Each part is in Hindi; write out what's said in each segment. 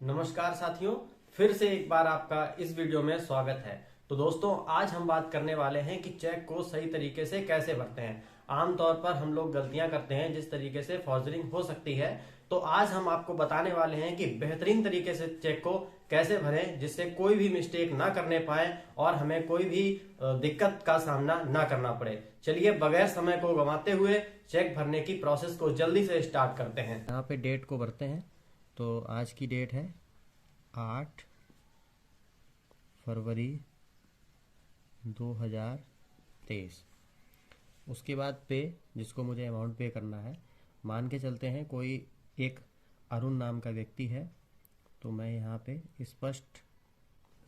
नमस्कार साथियों, फिर से एक बार आपका इस वीडियो में स्वागत है। तो दोस्तों, आज हम बात करने वाले हैं कि चेक को सही तरीके से कैसे भरते हैं। आमतौर पर हम लोग गलतियां करते हैं जिस तरीके से फॉर्जरिंग हो सकती है। तो आज हम आपको बताने वाले हैं कि बेहतरीन तरीके से चेक को कैसे भरें जिससे कोई भी मिस्टेक ना करने पाए और हमें कोई भी दिक्कत का सामना ना करना पड़े। चलिए बगैर समय को गंवाते हुए चेक भरने की प्रोसेस को जल्दी से स्टार्ट करते हैं। यहाँ पे डेट को भरते हैं। तो आज की डेट है 8 फरवरी 2023। उसके बाद पे जिसको मुझे अमाउंट पे करना है, मान के चलते हैं कोई एक अरुण नाम का व्यक्ति है, तो मैं यहाँ पे स्पष्ट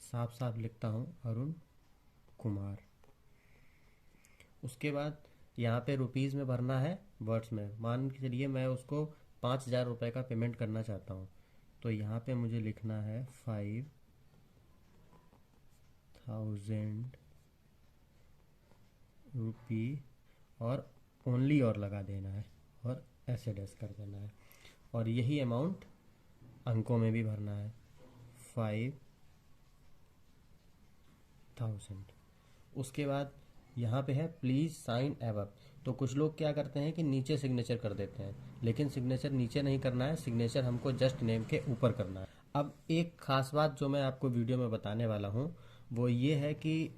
साफ साफ लिखता हूँ अरुण कुमार। उसके बाद यहाँ पे रुपीज़ में भरना है, वर्ड्स में। मान के चलिए मैं उसको 5,000 रुपये का पेमेंट करना चाहता हूँ, तो यहाँ पे मुझे लिखना है 5,000 रुपी और ओनली और लगा देना है और ऐसे डैश कर देना है। और यही अमाउंट अंकों में भी भरना है 5,000। उसके बाद यहाँ पे है प्लीज़ साइन एबव। तो कुछ लोग क्या करते हैं कि नीचे सिग्नेचर कर देते हैं, लेकिन सिग्नेचर नीचे नहीं करना है, सिग्नेचर हमको जस्ट नेम के ऊपर करना है। अब एक खास बात जो मैं आपको वीडियो में बताने वाला हूँ वो ये है कि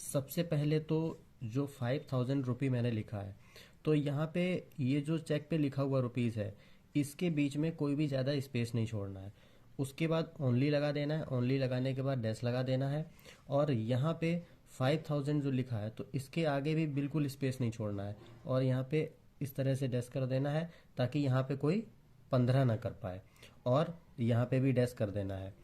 सबसे पहले तो जो 5,000 रुपी मैंने लिखा है, तो यहाँ पे ये जो चेक पे लिखा हुआ रुपीज़ है, इसके बीच में कोई भी ज़्यादा स्पेस नहीं छोड़ना है। उसके बाद ओनली लगा देना है, ओनली लगाने के बाद डैश लगा देना है। और यहाँ पे 5,000 जो लिखा है, तो इसके आगे भी बिल्कुल स्पेस नहीं छोड़ना है और यहाँ पे इस तरह से डैश कर देना है ताकि यहाँ पे कोई 15 ना कर पाए, और यहाँ पे भी डैश कर देना है।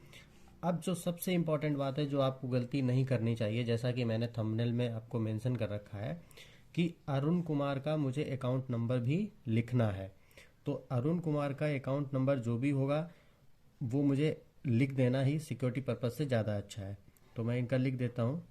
अब जो सबसे इम्पॉर्टेंट बात है जो आपको गलती नहीं करनी चाहिए, जैसा कि मैंने थंबनेल में आपको मेंशन कर रखा है कि अरुण कुमार का मुझे अकाउंट नंबर भी लिखना है। तो अरुण कुमार का अकाउंट नंबर जो भी होगा वो मुझे लिख देना ही सिक्योरिटी पर्पज से ज़्यादा अच्छा है। तो मैं इनका लिख देता हूँ।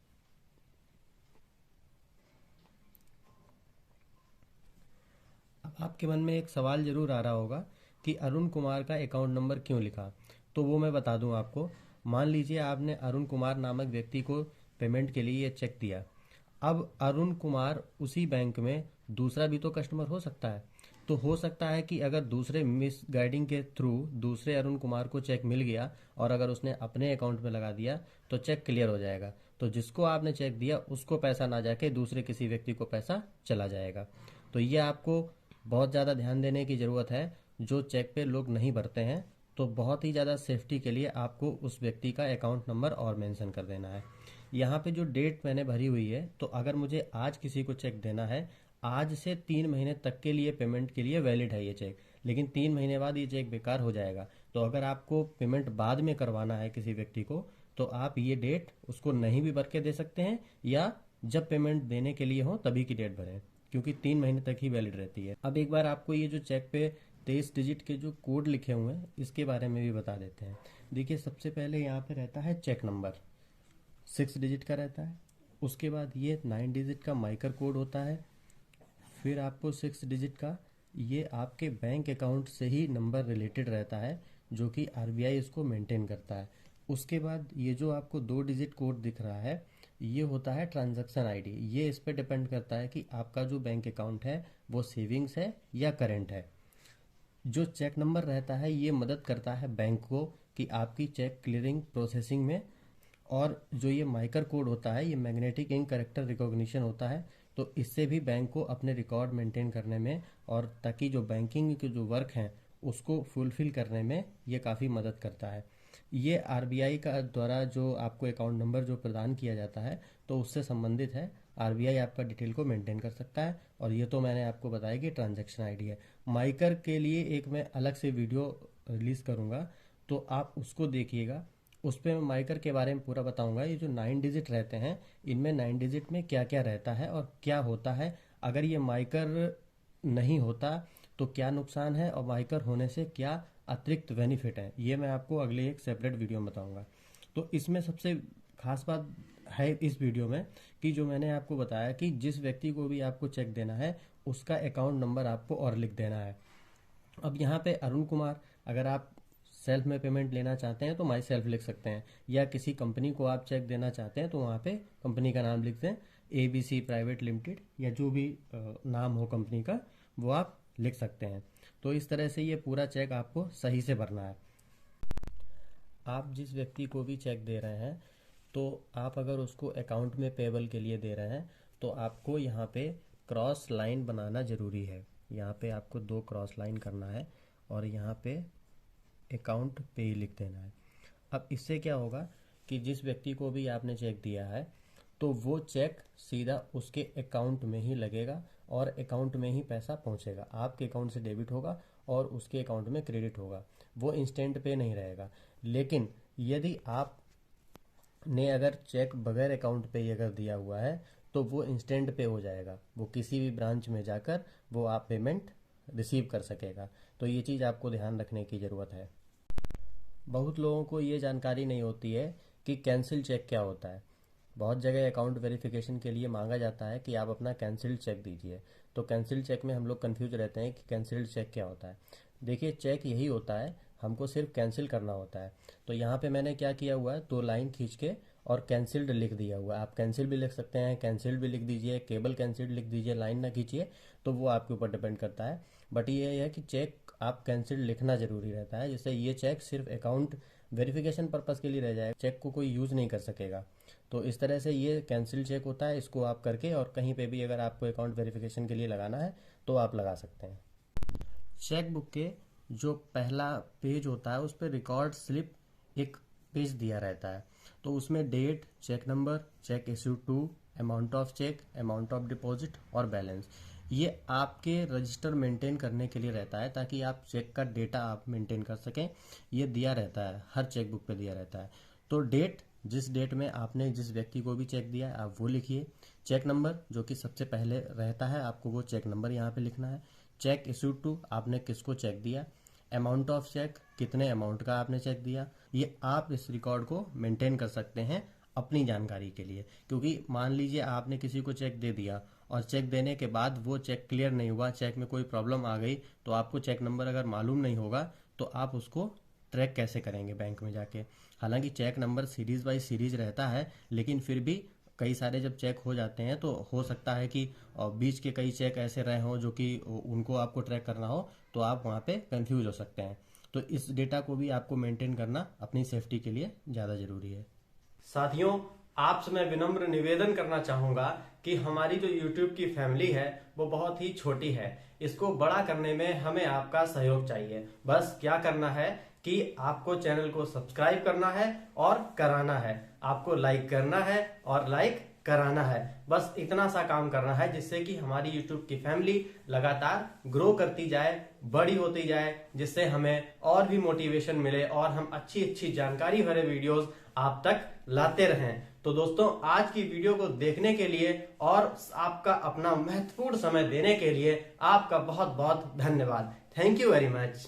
अब आपके मन में एक सवाल जरूर आ रहा होगा कि अरुण कुमार का अकाउंट नंबर क्यों लिखा, तो वो मैं बता दूं आपको। मान लीजिए आपने अरुण कुमार नामक व्यक्ति को पेमेंट के लिए ये चेक दिया। अब अरुण कुमार उसी बैंक में दूसरा भी तो कस्टमर हो सकता है। तो हो सकता है कि अगर दूसरे मिस गाइडिंग के थ्रू दूसरे अरुण कुमार को चेक मिल गया और अगर उसने अपने अकाउंट में लगा दिया तो चेक क्लियर हो जाएगा। तो जिसको आपने चेक दिया उसको पैसा ना जाके दूसरे किसी व्यक्ति को पैसा चला जाएगा। तो ये आपको बहुत ज़्यादा ध्यान देने की ज़रूरत है। जो चेक पे लोग नहीं भरते हैं, तो बहुत ही ज़्यादा सेफ्टी के लिए आपको उस व्यक्ति का अकाउंट नंबर और मेंशन कर देना है। यहाँ पे जो डेट मैंने भरी हुई है, तो अगर मुझे आज किसी को चेक देना है, आज से 3 महीने तक के लिए पेमेंट के लिए वैलिड है ये चेक, लेकिन 3 महीने बाद ये चेक बेकार हो जाएगा। तो अगर आपको पेमेंट बाद में करवाना है किसी व्यक्ति को, तो आप ये डेट उसको नहीं भी भर के दे सकते हैं, या जब पेमेंट देने के लिए हो तभी की डेट भरें, क्योंकि 3 महीने तक ही वैलिड रहती है। अब एक बार आपको ये जो चेक पे 23 डिजिट के जो कोड लिखे हुए हैं इसके बारे में भी बता देते हैं। देखिए, सबसे पहले यहाँ पे रहता है चेक नंबर, 6 डिजिट का रहता है। उसके बाद ये 9 डिजिट का माइकर कोड होता है। फिर आपको 6 डिजिट का ये आपके बैंक अकाउंट से ही नंबर रिलेटेड रहता है, जो कि आरबीआई इसको मेंटेन करता है। उसके बाद ये जो आपको 2 डिजिट कोड दिख रहा है, ये होता है ट्रांजैक्शन आईडी। ये इस पर डिपेंड करता है कि आपका जो बैंक अकाउंट है वो सेविंग्स है या करेंट है। जो चेक नंबर रहता है ये मदद करता है बैंक को कि आपकी चेक क्लियरिंग प्रोसेसिंग में। और जो ये माइकर कोड होता है, ये मैग्नेटिक इंक करेक्टर रिकॉग्निशन होता है, तो इससे भी बैंक को अपने रिकॉर्ड मेंटेन करने में और ताकि जो बैंकिंग के जो वर्क हैं उसको फुलफिल करने में ये काफ़ी मदद करता है। ये आरबीआई का द्वारा जो आपको अकाउंट नंबर जो प्रदान किया जाता है, तो उससे संबंधित है। आरबीआई आपका डिटेल को मेंटेन कर सकता है। और ये तो मैंने आपको बताया कि ट्रांजैक्शन आईडी है। माइकर के लिए एक मैं अलग से वीडियो रिलीज़ करूँगा, तो आप उसको देखिएगा। उस पर मैं माइकर के बारे में पूरा बताऊंगा। ये जो 9 डिजिट रहते हैं, इनमें 9 डिजिट में क्या क्या रहता है और क्या होता है, अगर ये माइकर नहीं होता तो क्या नुकसान है, और माइकर होने से क्या अतिरिक्त बेनिफिट है, ये मैं आपको अगले एक सेपरेट वीडियो में बताऊंगा। तो इसमें सबसे खास बात है इस वीडियो में कि जो मैंने आपको बताया कि जिस व्यक्ति को भी आपको चेक देना है उसका अकाउंट नंबर आपको और लिख देना है। अब यहाँ पे अरुण कुमार, अगर आप सेल्फ में पेमेंट लेना चाहते हैं तो माई सेल्फ लिख सकते हैं, या किसी कंपनी को आप चेक देना चाहते हैं तो वहाँ पे कंपनी का नाम लिख दें, ABC प्राइवेट लिमिटेड, या जो भी नाम हो कंपनी का वो आप लिख सकते हैं। तो इस तरह से ये पूरा चेक आपको सही से भरना है। आप जिस व्यक्ति को भी चेक दे रहे हैं तो आप अगर उसको अकाउंट में पेबल के लिए दे रहे हैं तो आपको यहाँ पे क्रॉस लाइन बनाना ज़रूरी है। यहाँ पे आपको 2 क्रॉस लाइन करना है और यहाँ पे अकाउंट पे ही लिख देना है। अब इससे क्या होगा कि जिस व्यक्ति को भी आपने चेक दिया है तो वो चेक सीधा उसके अकाउंट में ही लगेगा और अकाउंट में ही पैसा पहुंचेगा। आपके अकाउंट से डेबिट होगा और उसके अकाउंट में क्रेडिट होगा, वो इंस्टेंट पे नहीं रहेगा। लेकिन यदि आप ने अगर चेक बगैर अकाउंट पे ही अगर दिया हुआ है तो वो इंस्टेंट पे हो जाएगा, वो किसी भी ब्रांच में जाकर वो आप पेमेंट रिसीव कर सकेगा। तो ये चीज़ आपको ध्यान रखने की ज़रूरत है। बहुत लोगों को ये जानकारी नहीं होती है कि कैंसिल चेक क्या होता है। बहुत जगह अकाउंट वेरिफिकेशन के लिए मांगा जाता है कि आप अपना कैंसिल्ड चेक दीजिए, तो कैंसिल्ड चेक में हम लोग कंफ्यूज रहते हैं कि कैंसिल्ड चेक क्या होता है। देखिए, चेक यही होता है, हमको सिर्फ कैंसिल करना होता है। तो यहाँ पे मैंने क्या किया हुआ है, 2 लाइन खींच के और कैंसिल्ड लिख दिया हुआ है। आप कैंसिल भी लिख सकते हैं, कैंसिल्ड भी लिख दीजिए, केबल कैंसिल्ड लिख दीजिए, लाइन ना खींचिए, तो वो आपके ऊपर डिपेंड करता है। बट ये है कि चेक आप कैंसिल्ड लिखना ज़रूरी रहता है, जिससे ये चेक सिर्फ अकाउंट वेरिफिकेशन पर्पज़ के लिए रह जाएगा, चेक को कोई यूज़ नहीं कर सकेगा। तो इस तरह से ये कैंसिल चेक होता है, इसको आप करके और कहीं पे भी अगर आपको अकाउंट वेरिफिकेशन के लिए लगाना है तो आप लगा सकते हैं। चेक बुक के जो पहला पेज होता है उस पर रिकॉर्ड स्लिप एक पेज दिया रहता है, तो उसमें date, cheque number, cheque issued to, amount of cheque, amount of deposit और बैलेंस, ये आपके रजिस्टर मेंटेन करने के लिए रहता है ताकि आप चेक का डेटा आप मेंटेन कर सकें। ये दिया रहता है, हर चेक बुक पे दिया रहता है। तो डेट, जिस डेट में आपने जिस व्यक्ति को भी चेक दिया है आप वो लिखिए। चेक नंबर जो कि सबसे पहले रहता है, आपको वो चेक नंबर यहाँ पे लिखना है। चेक इश्यूड टू, आपने किसको चेक दिया। अमाउंट ऑफ चेक, कितने अमाउंट का आपने चेक दिया। ये आप इस रिकॉर्ड को मेंटेन कर सकते हैं अपनी जानकारी के लिए, क्योंकि मान लीजिए आपने किसी को चेक दे दिया और चेक देने के बाद वो चेक क्लियर नहीं हुआ, चेक में कोई प्रॉब्लम आ गई, तो आपको चेक नंबर अगर मालूम नहीं होगा तो आप उसको ट्रैक कैसे करेंगे बैंक में जाके। हालांकि cheque number series by series रहता है, लेकिन फिर भी कई सारे जब चेक हो जाते हैं तो हो सकता है कि बीच के कई चेक ऐसे रहे हों जो कि उनको आपको ट्रैक करना हो, तो आप वहाँ पे कंफ्यूज हो सकते हैं। तो इस डेटा को भी आपको मेंटेन करना अपनी सेफ्टी के लिए ज़्यादा ज़रूरी है। साथियों, आपसे मैं विनम्र निवेदन करना चाहूंगा कि हमारी जो YouTube की फैमिली है वो बहुत ही छोटी है, इसको बड़ा करने में हमें आपका सहयोग चाहिए। बस क्या करना है कि आपको चैनल को सब्सक्राइब करना है और कराना है, आपको लाइक करना है और लाइक कराना है। बस इतना सा काम करना है जिससे कि हमारी YouTube की फैमिली लगातार ग्रो करती जाए, बड़ी होती जाए, जिससे हमें और भी मोटिवेशन मिले और हम अच्छी अच्छी जानकारी भरे वीडियोस आप तक लाते रहें। तो दोस्तों, आज की वीडियो को देखने के लिए और आपका अपना महत्वपूर्ण समय देने के लिए आपका बहुत बहुत धन्यवाद। Thank you very much.